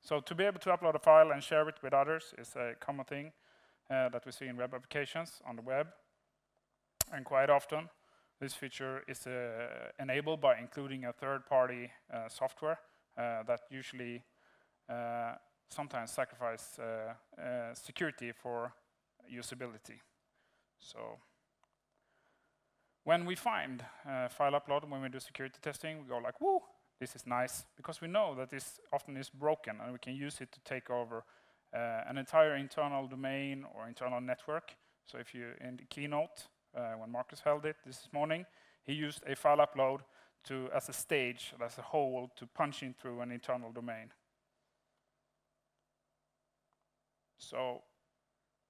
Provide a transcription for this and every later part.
So to be able to upload a file and share it with others is a common thing that we see in web applications on the web. And quite often, this feature is enabled by including a third-party software that usually sometimes sacrifice security for usability. So when we find file upload, when we do security testing, we go like, woo, this is nice, because we know that this often is broken and we can use it to take over an entire internal domain or internal network. So if you, in the keynote, when Marcus held it this morning, he used a file upload as a stage, as a hole, to punch in through an internal domain. So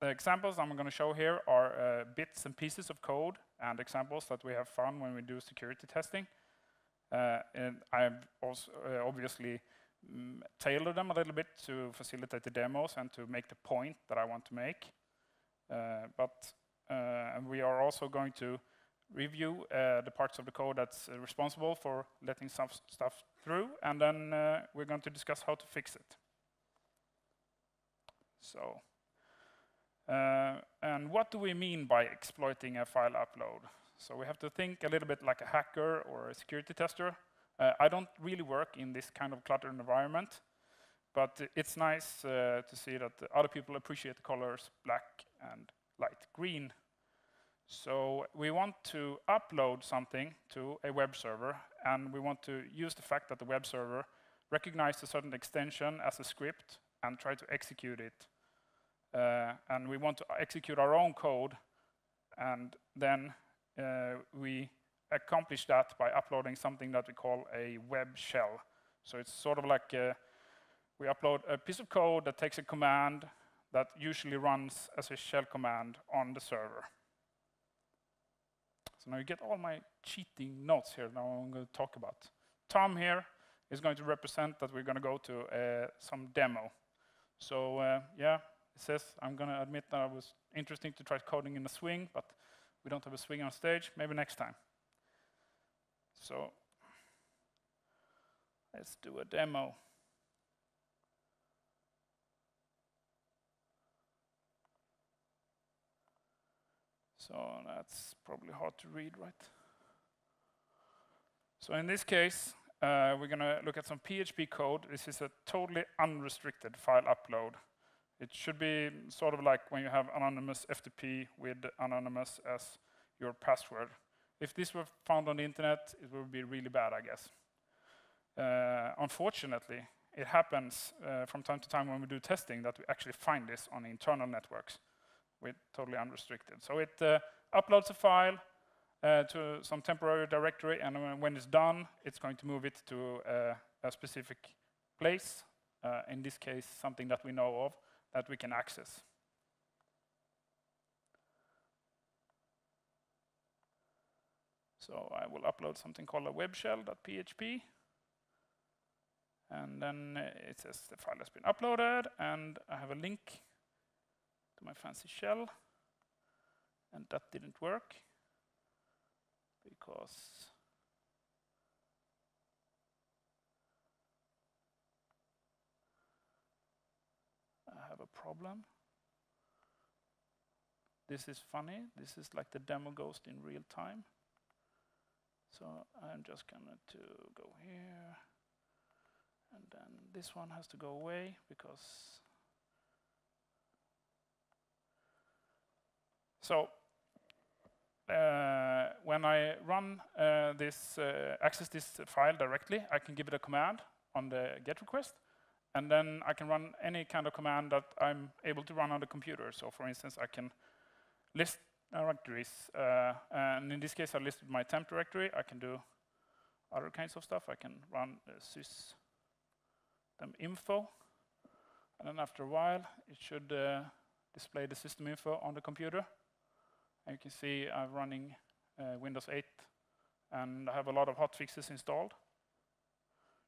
the examples I'm going to show here are bits and pieces of code and examples that we have found when we do security testing. And I've also obviously tailored them a little bit to facilitate the demos and to make the point that I want to make. And we are also going to review the parts of the code that's responsible for letting some stuff through, and then we're going to discuss how to fix it. So, and what do we mean by exploiting a file upload? So we have to think a little bit like a hacker or a security tester. I don't really work in this kind of cluttered environment, but it's nice to see that other people appreciate the colors black and light green. So we want to upload something to a web server, and we want to use the fact that the web server recognizes a certain extension as a script and try to execute it. And we want to execute our own code, and then we accomplish that by uploading something that we call a web shell. So it's sort of like we upload a piece of code that takes a command that usually runs as a shell command on the server. So now you get all my cheating notes here now I'm going to talk about. Tom here is going to represent that we're going to go to some demo. So yeah, it says I'm going to admit that it was interesting to try coding in a swing, but we don't have a swing on stage. Maybe next time. So let's do a demo. So that's probably hard to read, right? So in this case, we're going to look at some PHP code. This is a totally unrestricted file upload. It should be sort of like when you have anonymous FTP with anonymous as your password. If this were found on the internet, it would be really bad, I guess. Unfortunately, it happens from time to time when we do testing that we actually find this on internal networks with totally unrestricted. So it uploads a file to some temporary directory, and when it's done, it's going to move it to a specific place, in this case, something that we know of, that we can access. So I will upload something called a web shell.php, and then it says the file has been uploaded, and I have a link to my fancy shell, and that didn't work because I have a problem. This is funny. This is like the demo ghost in real time. So I'm just going to go here, and then this one has to go away because so when I run access this file directly, I can give it a command on the GET request, and then I can run any kind of command that I'm able to run on the computer. So for instance, I can list directories, and in this case I listed my temp directory. I can do other kinds of stuff. I can run system info, and then after a while it should display the system info on the computer. And you can see I'm running Windows 8, and I have a lot of hotfixes installed.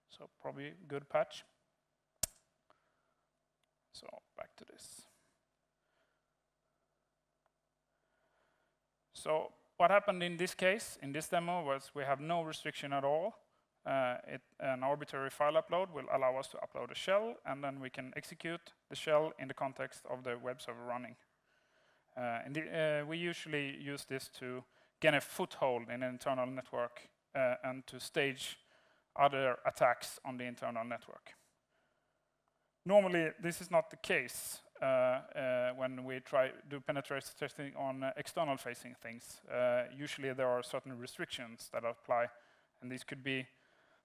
So probably good patch. So back to this. So what happened in this case, in this demo, was we have no restriction at all. an arbitrary file upload will allow us to upload a shell, and then we can execute the shell in the context of the web server running. We usually use this to gain a foothold in an internal network and to stage other attacks on the internal network. Normally, this is not the case when we do penetration testing on external-facing things. Usually, there are certain restrictions that apply, and these could be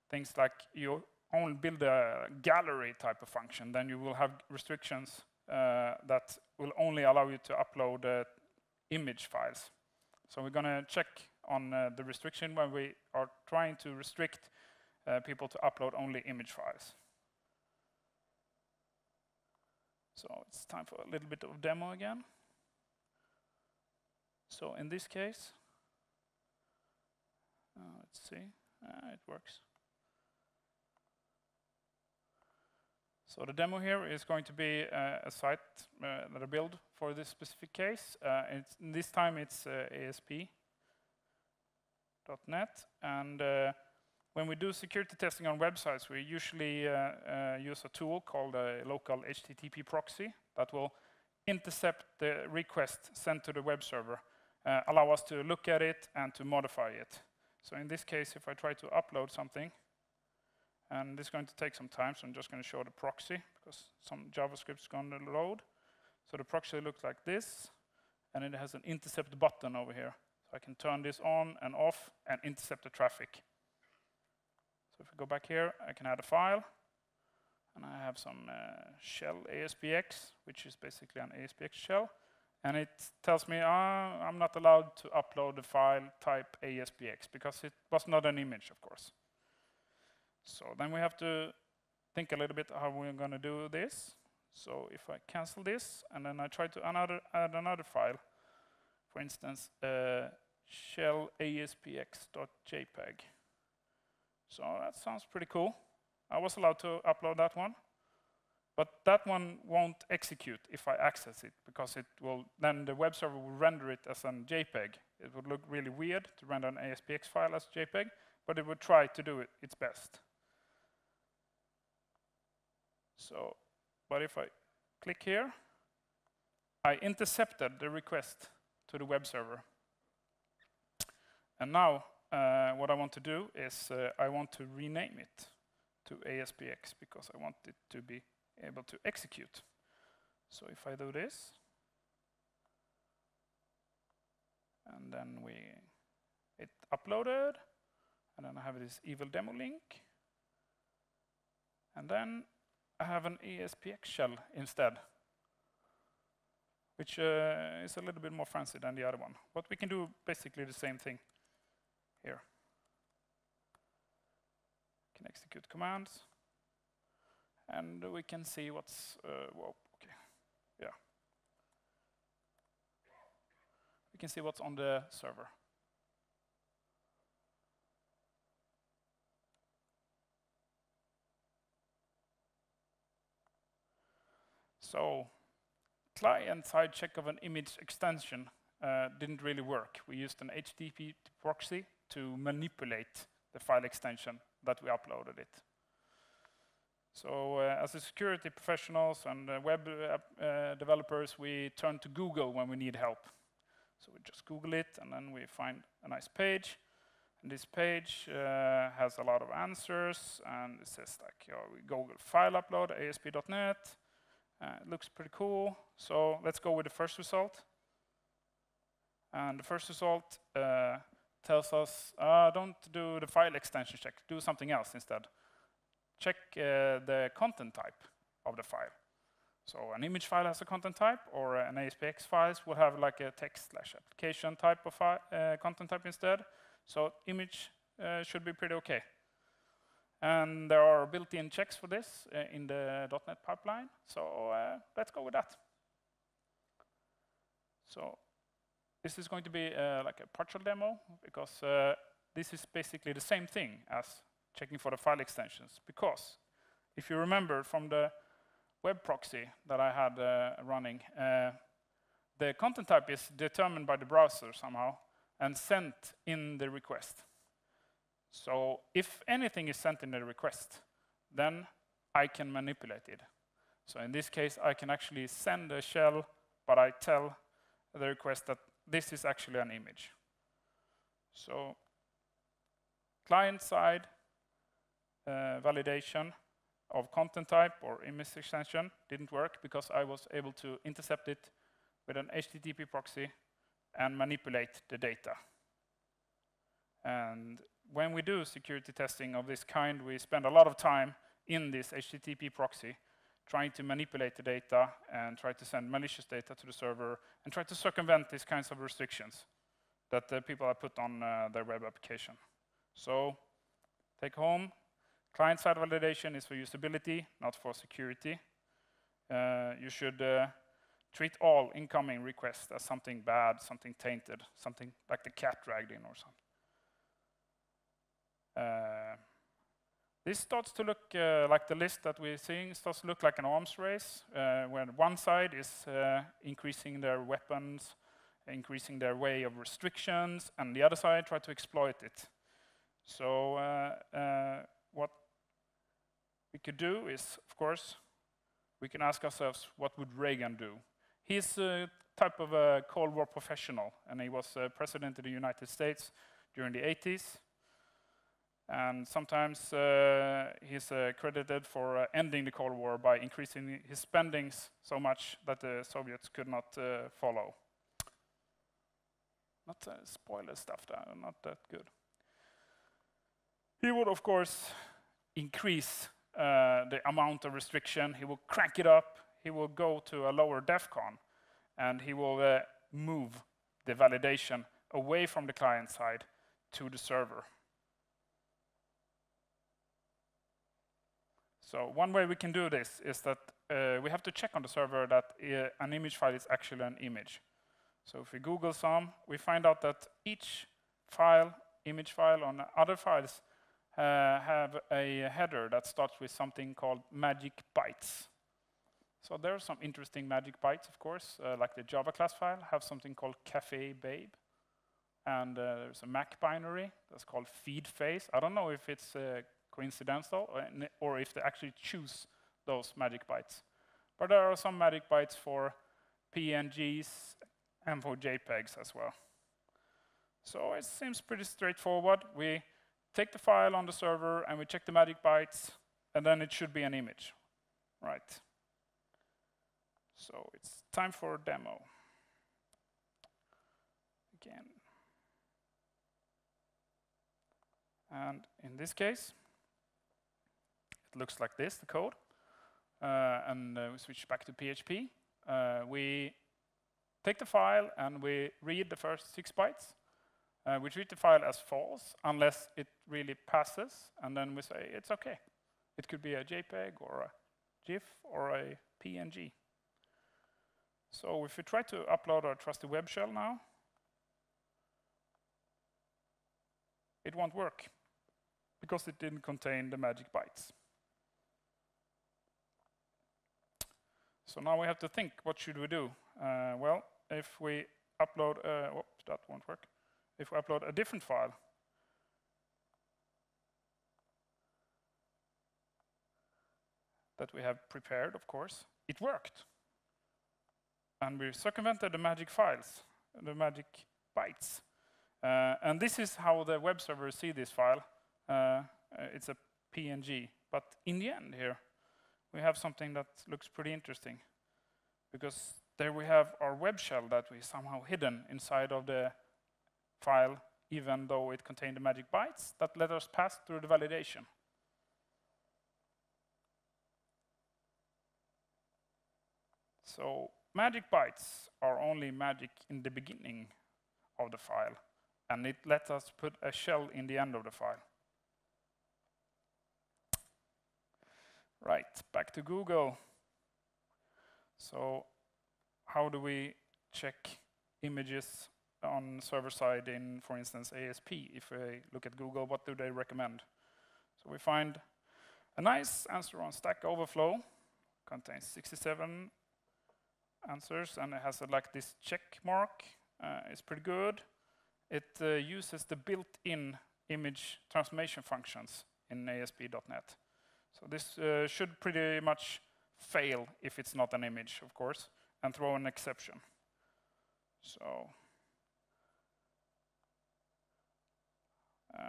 things like you only build a gallery type of function, then you will have restrictions that will only allow you to upload image files. So we're going to check on the restriction when we are trying to restrict people to upload only image files. So it's time for a little bit of demo again. So in this case, let's see, it works. So the demo here is going to be a site that I build for this specific case. This time it's ASP.NET, and when we do security testing on websites, we usually use a tool called a local HTTP proxy that will intercept the request sent to the web server, allow us to look at it and to modify it. So in this case, if I try to upload something, and this is going to take some time, so I'm just going to show the proxy because some JavaScript is going to load. So the proxy looks like this, and it has an intercept button over here. So I can turn this on and off and intercept the traffic. So if I go back here, I can add a file, and I have some shell ASPX, which is basically an ASPX shell, and it tells me I'm not allowed to upload the file type ASPX because it was not an image, of course. So then we have to think a little bit how we're going to do this. So if I cancel this, and then I try to add another file, for instance, shell aspx.jpg. So that sounds pretty cool. I was allowed to upload that one, but that one won't execute if I access it, because it will then the web server will render it as a JPEG. It would look really weird to render an ASPX file as JPEG, but it would try to do its best. So, but if I click here, I intercepted the request to the web server. And now what I want to do is I want to rename it to ASPX because I want it to be able to execute. So if I do this, and then it uploaded, and then I have this evil demo link, and then I have an ASPX shell instead, which is a little bit more fancy than the other one. But we can do basically the same thing here. We can execute commands, and we can see what's, well, okay, yeah. We can see what's on the server. So client-side check of an image extension didn't really work. We used an HTTP proxy to manipulate the file extension that we uploaded it. So as a security professionals and web developers, we turn to Google when we need help. So we just Google it, and then we find a nice page. And this page has a lot of answers, and it says like, we Google file upload, ASP.NET. It looks pretty cool. So let's go with the first result. And the first result tells us, don't do the file extension check. Do something else instead. Check the content type of the file. So an image file has a content type, or an ASPX files will have like a text/application type of content type instead. So image should be pretty okay. And there are built-in checks for this in the .NET pipeline. So let's go with that. So this is going to be like a partial demo, because this is basically the same thing as checking for the file extensions. Because if you remember from the web proxy that I had running, the content type is determined by the browser somehow and sent in the request. So if anything is sent in the request, then I can manipulate it. So in this case, I can actually send a shell, but I tell the request that this is actually an image. So client-side validation of content type or image extension didn't work because I was able to intercept it with an HTTP proxy and manipulate the data. And when we do security testing of this kind, we spend a lot of time in this HTTP proxy trying to manipulate the data and try to send malicious data to the server and try to circumvent these kinds of restrictions that people have put on their web application. So take home, client-side validation is for usability, not for security. You should treat all incoming requests as something bad, something tainted, something like the cat dragged in or something. This starts to look like the list that we're seeing, starts to look like an arms race, where one side is increasing their weapons, increasing their way of restrictions, and the other side try to exploit it. So what we could do is, of course, we can ask ourselves, what would Reagan do? He's a type of a Cold War professional, and he was president of the United States during the 80s. And sometimes he's credited for ending the Cold War by increasing his spendings so much that the Soviets could not follow. Not spoiler stuff, not that good. He would, of course, increase the amount of restriction. He will crank it up. He will go to a lower DEFCON, and he will move the validation away from the client side to the server. So one way we can do this is that we have to check on the server that an image file is actually an image. So if we Google some, we find out that each file, image file on other files have a header that starts with something called magic bytes. So there are some interesting magic bytes, of course, like the Java class file have something called Cafe Babe. And there's a Mac binary that's called feed face. I don't know if it's coincidental or if they actually choose those magic bytes. But there are some magic bytes for PNGs and for JPEGs as well. So it seems pretty straightforward. We take the file on the server and we check the magic bytes, and then it should be an image, right? So it's time for a demo. Again. And in this case, it looks like this, the code. And we switch back to PHP. We take the file and we read the first 6 bytes. We treat the file as false unless it really passes, and then we say it's okay. It could be a JPEG or a GIF or a PNG. So if we try to upload our trusty web shell now, it won't work because it didn't contain the magic bytes. So now we have to think, what should we do? Well, if we upload, whoops, that won't work. If we upload a different file, that we have prepared, of course, it worked. And we circumvented the magic files, the magic bytes. And this is how the web server sees this file. It's a PNG. But in the end here, we have something that looks pretty interesting. Because there we have our web shell that we somehow hidden inside of the file, even though it contained the magic bytes that let us pass through the validation. So magic bytes are only magic in the beginning of the file, and it lets us put a shell in the end of the file. Right, back to Google. So how do we check images on server side in, for instance, ASP? If we look at Google, what do they recommend? So we find a nice answer on Stack Overflow, contains 67 answers, and it has like this check mark. It's pretty good. It uses the built-in image transformation functions in ASP.NET. So this should pretty much fail if it's not an image, of course, and throw an exception. So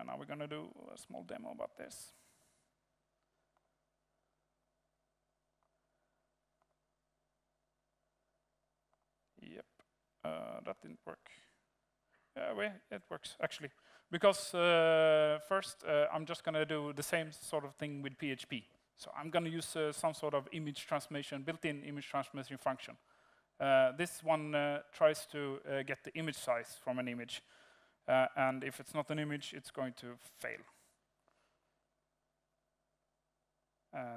now we're going to do a small demo about this. Yep, that didn't work. Yeah, wait, it works actually. Because first, I'm just going to do the same sort of thing with PHP. So I'm going to use some sort of image transformation, built-in image transformation function. This one tries to get the image size from an image. And if it's not an image, it's going to fail.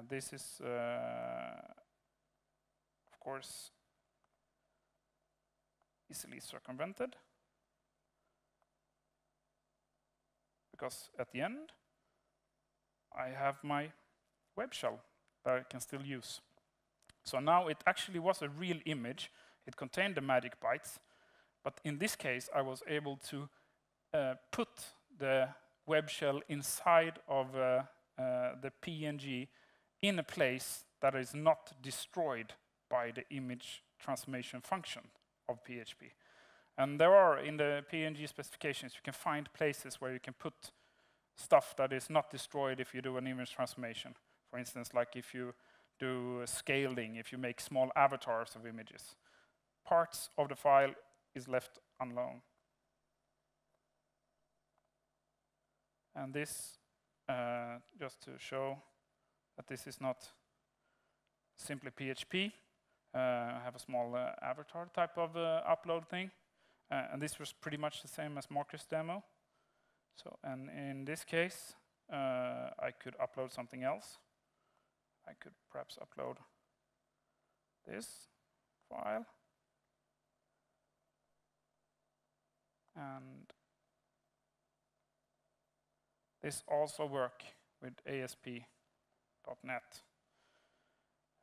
This is, of course, easily circumvented. Because at the end, I have my web shell that I can still use. So now it actually was a real image. It contained the magic bytes. But in this case, I was able to put the web shell inside of the PNG in a place that is not destroyed by the image transformation function of PHP. And there are, in the PNG specifications, you can find places where you can put stuff that is not destroyed if you do an image transformation. For instance, like if you do scaling, if you make small avatars of images. Parts of the file is left alone. And this, just to show that this is not simply PHP, I have a small avatar type of upload thing. And this was pretty much the same as Marcus' demo. So, and in this case, I could upload something else. I could perhaps upload this file. And this also works with ASP.NET.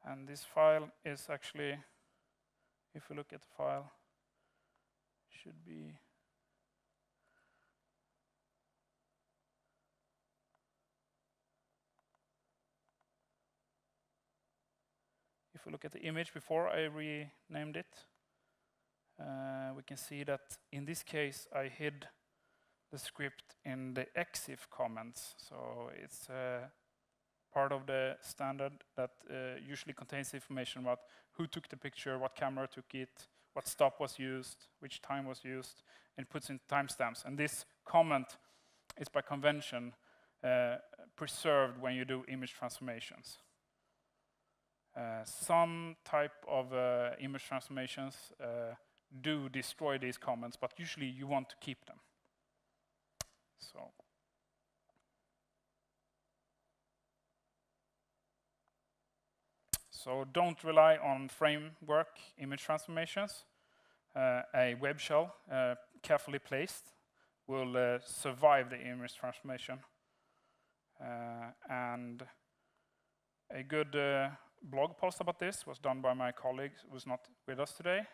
And this file is actually, if you look at the file, should be if we look at the image before I renamed it, we can see that in this case I hid the script in the exif comments. So it's part of the standard that usually contains information about who took the picture, what camera took it, what stop was used, which time was used, and puts in timestamps. And this comment is by convention preserved when you do image transformations. Some type of image transformations do destroy these comments, but usually you want to keep them. So don't rely on framework image transformations. A web shell, carefully placed, will survive the image transformation. And a good blog post about this was done by my colleague who was not with us today,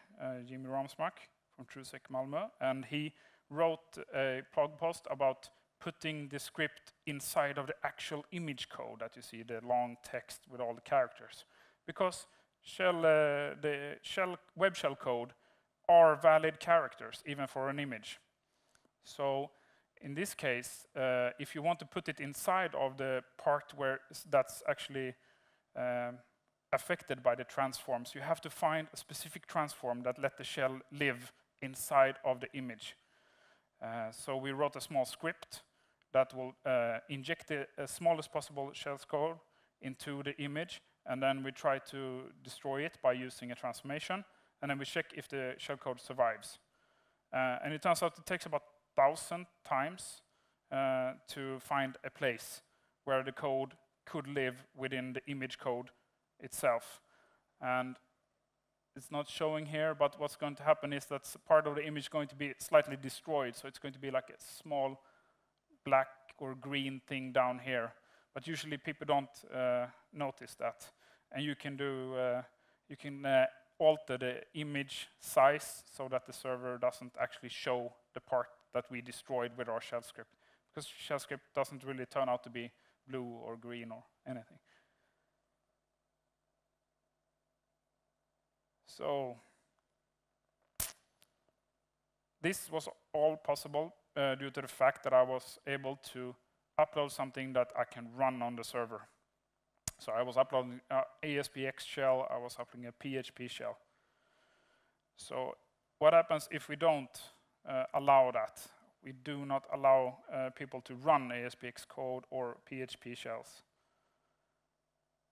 Jimmy Ramsmark from TrueSec Malmö. And he wrote a blog post about putting the script inside of the actual image code that you see, the long text with all the characters. Because the web shell code are valid characters, even for an image. So in this case, if you want to put it inside of the part where that's actually affected by the transforms, you have to find a specific transform that let the shell live inside of the image. So we wrote a small script that will inject the smallest possible shell code into the image, and then we try to destroy it by using a transformation, and then we check if the shellcode survives. And it turns out it takes about 1,000 times to find a place where the code could live within the image code itself. And it's not showing here, but what's going to happen is that part of the image is going to be slightly destroyed, so it's going to be like a small black or green thing down here. But usually people don't notice that. And you can do, alter the image size so that the server doesn't actually show the part that we destroyed with our shell script. because shell script doesn't really turn out to be blue or green or anything. So this was all possible due to the fact that I was able to upload something that I can run on the server. So I was uploading ASPX shell, I was uploading a PHP shell. So what happens if we don't allow that? We do not allow people to run ASPX code or PHP shells.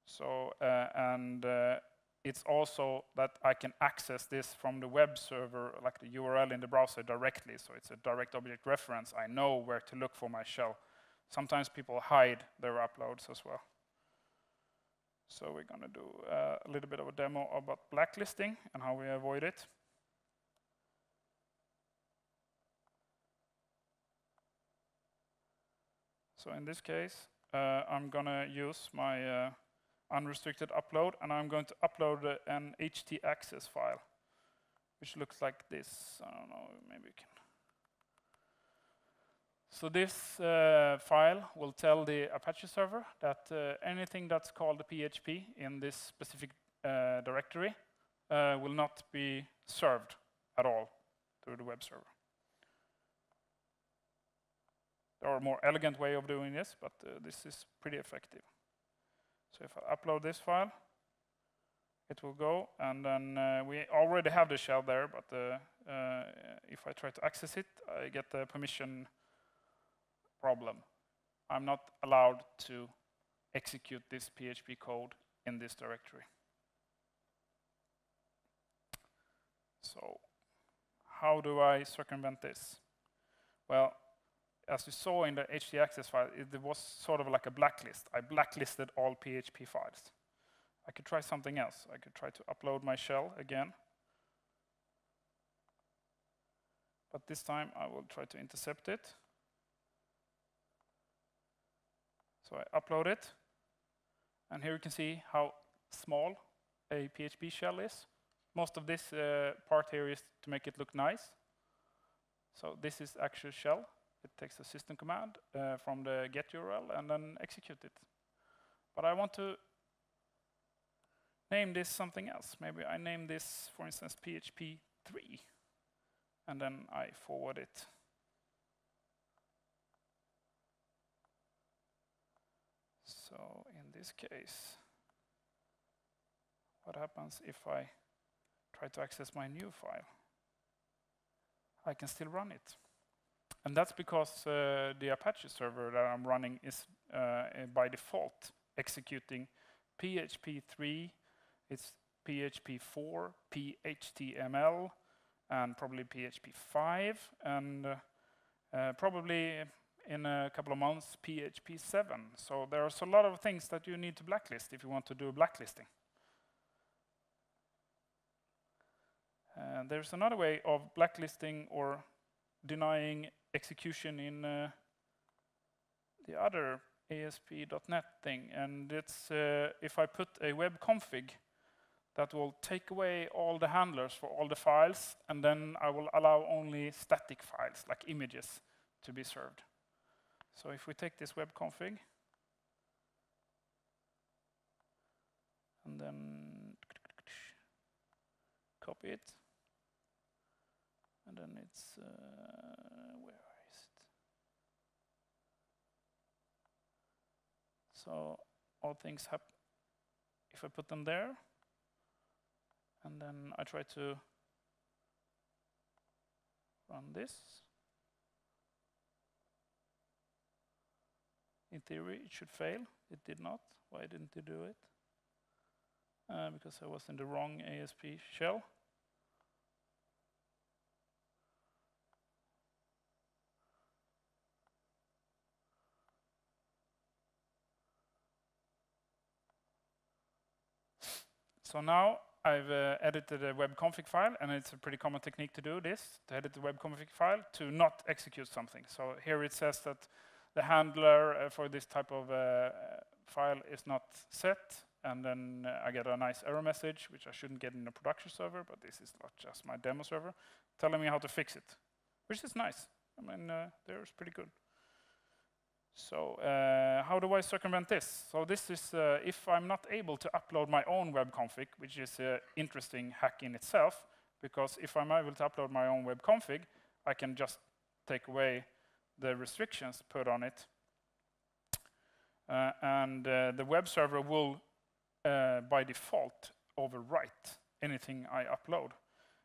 So, it's also that I can access this from the web server, like the URL in the browser directly. So it's a direct object reference. I know where to look for my shell. Sometimes people hide their uploads as well. So we're going to do a little bit of a demo about blacklisting and how we avoid it. So in this case, I'm going to use my unrestricted upload, and I'm going to upload an htaccess file, which looks like this. I don't know, maybe we can. So this file will tell the Apache server that anything that's called PHP in this specific directory will not be served at all through the web server. There are a more elegant way of doing this, but this is pretty effective. So if I upload this file, it will go, and then we already have the shell there, but if I try to access it, I get the permission problem. I'm not allowed to execute this PHP code in this directory. So how do I circumvent this? Well, as you saw in the htaccess file, it was sort of like a blacklist. I blacklisted all PHP files. I could try something else. I could try to upload my shell again. But this time I will try to intercept it. So I upload it. And here you can see how small a PHP shell is. Most of this part here is to make it look nice. So this is actual shell. It takes a system command from the get URL and then execute it. But I want to name this something else. Maybe I name this, for instance, PHP 3. And then I forward it. So in this case, what happens if I try to access my new file? I can still run it. And that's because the Apache server that I'm running is by default executing PHP 3, it's PHP 4, PHTML, and probably PHP 5, and probably in a couple of months PHP 7. So there's a lot of things that you need to blacklist if you want to do blacklisting. There's another way of blacklisting or denying execution in the other ASP.NET thing, and it's if I put a web config that will take away all the handlers for all the files, and then I will allow only static files like images to be served. So if we take this web config and then copy it, and then it's where is it? So all things happen if I put them there, and then I try to run this. In theory, it should fail. It did not. Why didn't it do it? Because I was in the wrong ASP shell. So now I've edited a web config file, and it's a pretty common technique to do this, to edit the web config file to not execute something. So here it says that the handler for this type of file is not set, and then I get a nice error message, which I shouldn't get in a production server, but this is not just my demo server, telling me how to fix it, which is nice. I mean, they're pretty good. So how do I circumvent this? So this is if I'm not able to upload my own web config, which is an interesting hack in itself, because if I'm able to upload my own web config, I can just take away the restrictions put on it. And the web server will, by default, overwrite anything I upload.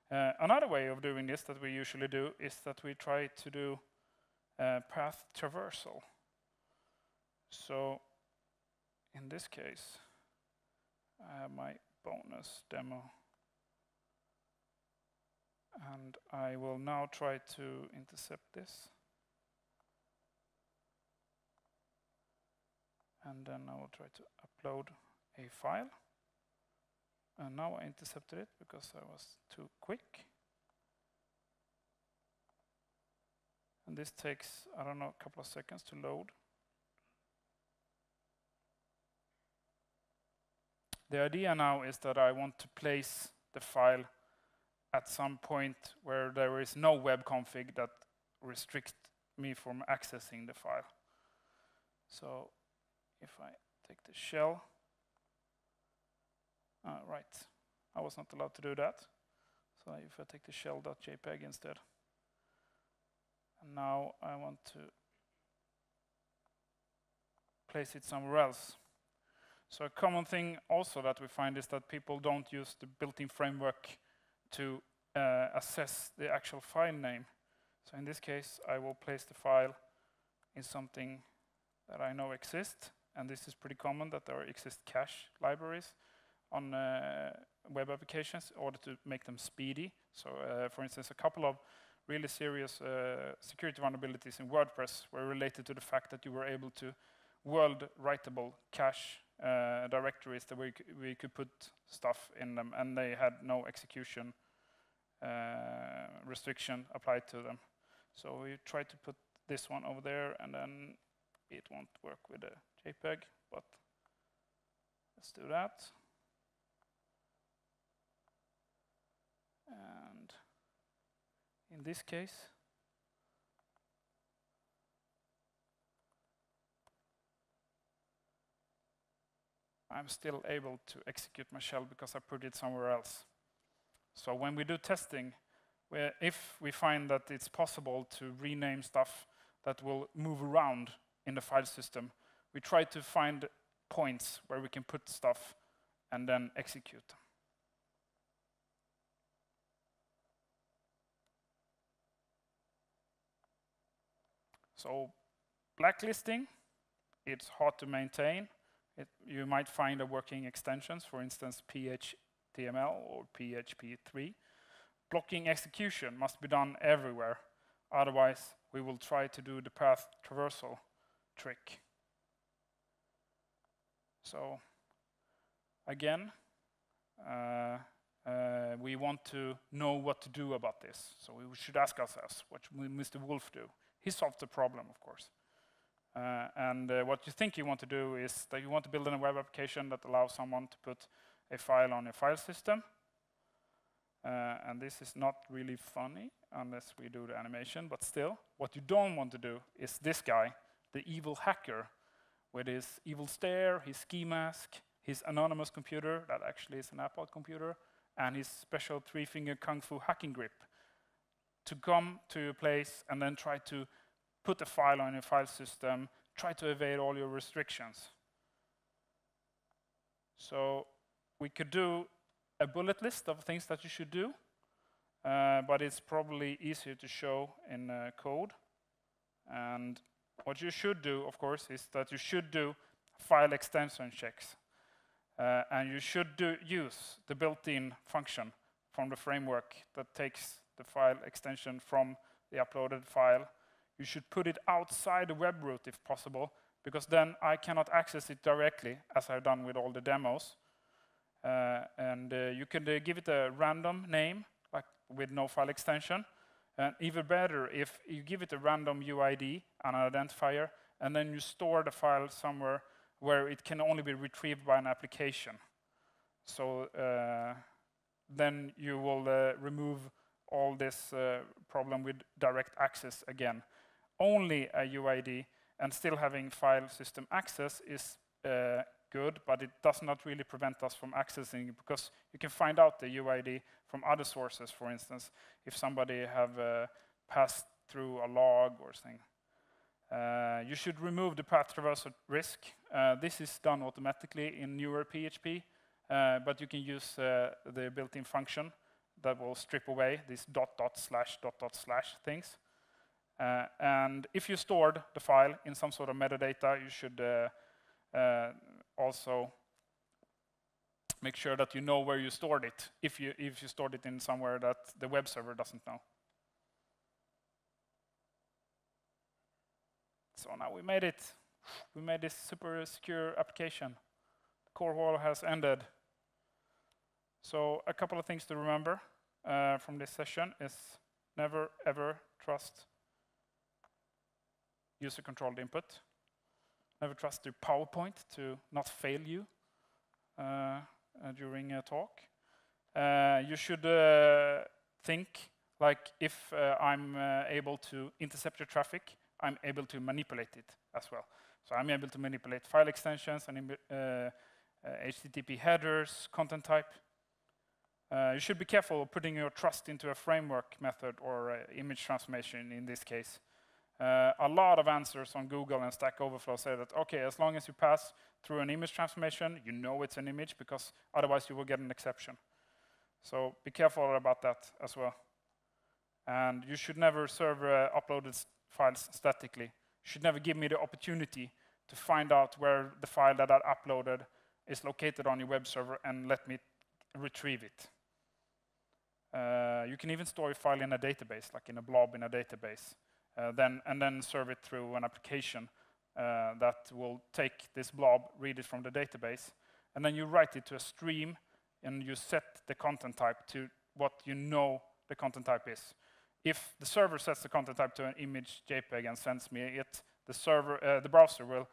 Another way of doing this that we usually do is that we try to do path traversal. So in this case, I have my bonus demo. And I will now try to intercept this. And then I will try to upload a file. And now I intercepted it because I was too quick. And this takes, I don't know, a couple of seconds to load. The idea now is that I want to place the file at some point where there is no web config that restricts me from accessing the file. So if I take the shell, right, I was not allowed to do that. So if I take the shell.jpg instead, and now I want to place it somewhere else. So a common thing also that we find is that people don't use the built-in framework to assess the actual file name. So in this case, I will place the file in something that I know exists, and this is pretty common that there exist cache libraries on web applications in order to make them speedy. So for instance, a couple of really serious security vulnerabilities in WordPress were related to the fact that you were able to world writable cache directories that we could put stuff in them, and they had no execution restriction applied to them. So we tried to put this one over there, and then it won't work with the JPEG, but let's do that. And in this case, I'm still able to execute my shell because I put it somewhere else. So when we do testing, if we find that it's possible to rename stuff that will move around in the file system, we try to find points where we can put stuff and then execute them. So blacklisting, it's hard to maintain. You might find a working extensions, for instance, PHTML or PHP3. Blocking execution must be done everywhere. Otherwise, we will try to do the path traversal trick. So again, we want to know what to do about this. So we should ask ourselves, what will Mr. Wolf do? He solved the problem, of course. And what you think you want to do is that you want to build a web application that allows someone to put a file on a file system. And this is not really funny unless we do the animation, but still, what you don't want to do is this guy, the evil hacker, with his evil stare, his ski mask, his anonymous computer, that actually is an Apple computer, and his special three-finger kung fu hacking grip, to come to your place and then try to put a file on your file system, try to evade all your restrictions. So we could do a bullet list of things that you should do, but it's probably easier to show in code. And what you should do, of course, is that you should do file extension checks. And you should use the built-in function from the framework that takes the file extension from the uploaded file. You should put it outside the web root if possible, because then I cannot access it directly, as I've done with all the demos. You can give it a random name, like with no file extension. And even better, if you give it a random UID, an identifier, and then you store the file somewhere where it can only be retrieved by an application. So then you will remove all this problem with direct access again. Only a UID and still having file system access is good, but it does not really prevent us from accessing it, because you can find out the UID from other sources. For instance, if somebody have passed through a log or something. You should remove the path traversal risk. This is done automatically in newer PHP, but you can use the built-in function that will strip away these // things. And if you stored the file in some sort of metadata, you should also make sure that you know where you stored it, if you stored it in somewhere that the web server doesn't know. So now we made it. We made this super secure application. The core wall has ended. So a couple of things to remember from this session is never ever trust user-controlled input. Never trust your PowerPoint to not fail you during a talk. You should think like, if I'm able to intercept your traffic, I'm able to manipulate it as well. So I'm able to manipulate file extensions and HTTP headers, content type. You should be careful of putting your trust into a framework method or image transformation in this case. A lot of answers on Google and Stack Overflow say that, okay, as long as you pass through an image transformation, you know it's an image, because otherwise you will get an exception. So be careful about that as well. And you should never serve uploaded files statically. You should never give me the opportunity to find out where the file that I uploaded is located on your web server and let me retrieve it. You can even store your file in a database, like in a blob in a database, and then serve it through an application that will take this blob, read it from the database, and then you write it to a stream, and you set the content type to what you know the content type is. If the server sets the content type to an image JPEG and sends me it, the browser will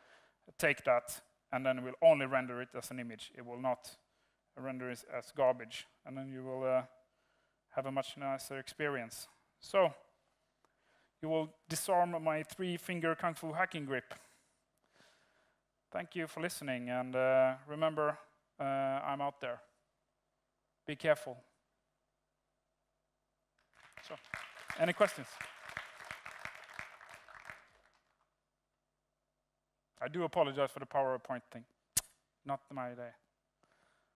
take that, and then it will only render it as an image. It will not render it as garbage, and then you will have a much nicer experience. So you will disarm my 3-finger Kung Fu hacking grip. Thank you for listening, and remember, I'm out there. Be careful. So, any questions? I do apologize for the PowerPoint thing. Not my day.